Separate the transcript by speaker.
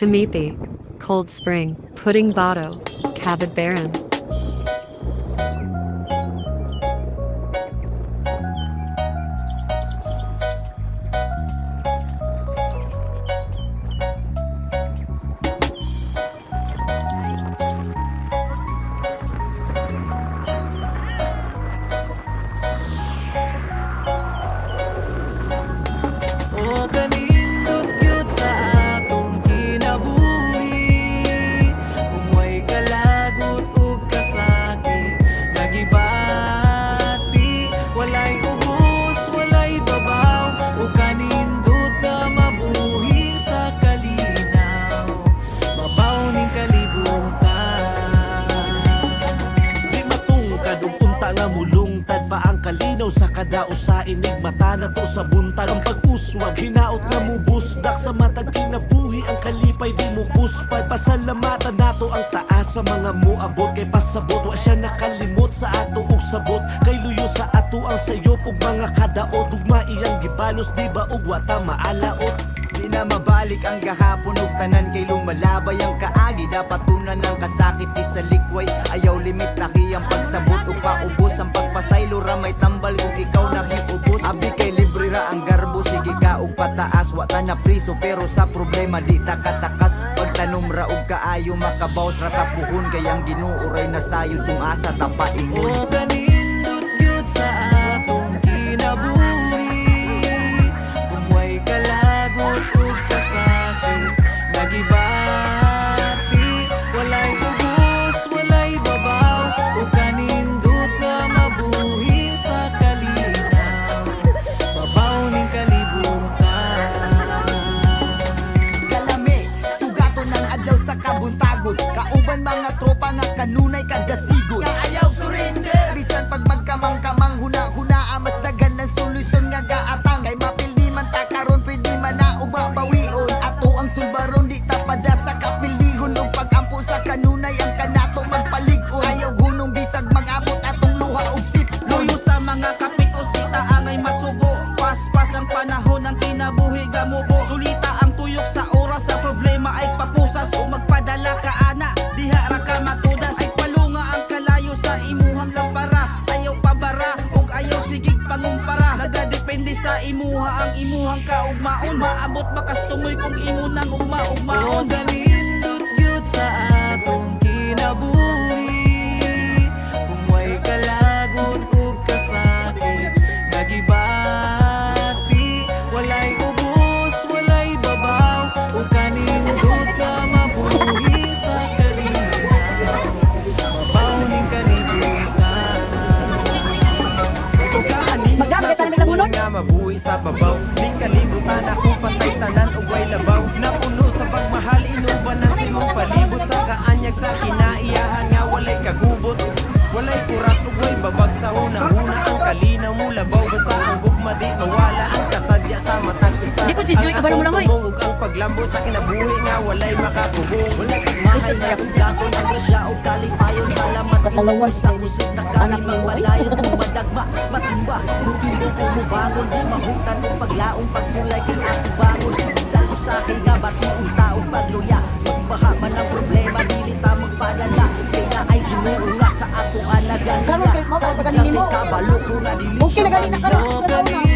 Speaker 1: Tumipi, Cold Spring, Pudding Bato, Cabot Baron.
Speaker 2: O kanindot gyud sa atong kinabuhi, kung way kalagot ug kasakit, nagibati, walay ubos, walay babaw, o kanindot nga mabuhi sa kalinaw, babaw ning kalibutan. Di matungkad ug unta nga mulungtad pa ang kalinaw sa kadao sa inig mata na to sa buntag. Ang pag-uswag, hinaot nga mubusdak sa matag kinabuhi, ang kalipay di mo kuspad. Pasalamatan nato ang taas sa mga muabot, kay pasabot wa siya nakalimot sa ato ug sabot, kay luyo sa ato ang sayo ug mga kadaot, ug maiyang gibalos di ba ug wata maalaot. Di na mabalik ang gahapon ug tanan kay lumalabay ang kaagi, dapat tunan ang kasakit di sa likway, ayaw limit laki ang pagsabot ug paubos ang pagpasaylo ra may tambal kung ikaw nahiubos. Abi kay libre ra ang garbo, sige ka ug pataas, wa ta na priso pero sa problema di ta katakas. Pagtanom ra ug kaayo makabaws ra tapuhon, kay ang Ginoo ray nasayod kung asa ta paingon. O kanindot gyud sa atong kinabuhi, kung way kalagot ug kasakit, nagibati, walay ubos, walay babaw, o kanindot nga mabuhi sa kalinaw, babaw ning kalibutan.
Speaker 3: Kalami, sugaton ng adlaw sa kabuntagon, kauban mga tropa nga kanunay kada sigod, nga ayaw surrender. Bisan pag magkamang-kamang huna-huna, mas dagan ng solusyon nga gaatang, kay mapildi man ta karon pwede man na ubabawion, ato ang sulbaron di tapada sa kapildihon, ug pagampo sa kanunay ang kanato magpalig-on. Ayaw gunong bisag mag-abot atong luha ug sip,
Speaker 2: Luyo sa mga kapitos, di ta angay masubo. Paspas ang panahon ng kinabuhi gamubo. Sulita ang tuyok sa oras, sa problema ay papusas. O magpadala ka ana, diha ra ka matudas. Ay palunga ang kalayo sa imuhang lampara, ayaw pabara ug ayaw sigig pangumpara. Nagadepende sa imuha ang imuhang kaugmaon, maabot bakas tumoy kung imo nang ugma-ugmaon. O ganindot gyud sa atong kinabuhi, kung way kalagot ug kasakit, nagibati, walay ubos, walay babaw, o kanindot nga mabuhi sa kalinaw, babaw ning kalibutan.
Speaker 4: Magamit ka namin labunod?
Speaker 5: nga mabuhi sa babaw, ning kalibutan akong pantay tanan ug way labaw, napuno sa pagmahal inuban ng simong palibot, sa kaanyag sa kinaiyahan nga walay kagubot, walay kurat ug way babag sa hunahuna, ang kalinaw mo labaw, basta ang gugma di mawala, ang kasadya sa matag usa.
Speaker 4: Di po si Joy kabalo mo lang, oy.
Speaker 5: ug ang paglambo sa kinabuhi nga walay makapugong.
Speaker 3: walay pagmahal na sugaton ang grasya ug kalipayon. Salamat
Speaker 4: Katalawan
Speaker 3: sa kusog na kami
Speaker 4: anak mo.
Speaker 3: magpadayon kung madagma matumba, mutimbo kung mubangon, di mahutan kung paglaong pagsulay kay ako bangon. Isang usahay nga bationg taong pagluya, magbaha man ang problema dili ta magpadala, kay na ay Ginoo nga sa ato
Speaker 4: Karon
Speaker 3: anaganiya.
Speaker 4: kay mo,
Speaker 3: Sa
Speaker 4: pagkaganini mo.
Speaker 3: kabalo ko nga dili
Speaker 4: Okay na ganina karon.
Speaker 2: O kanindot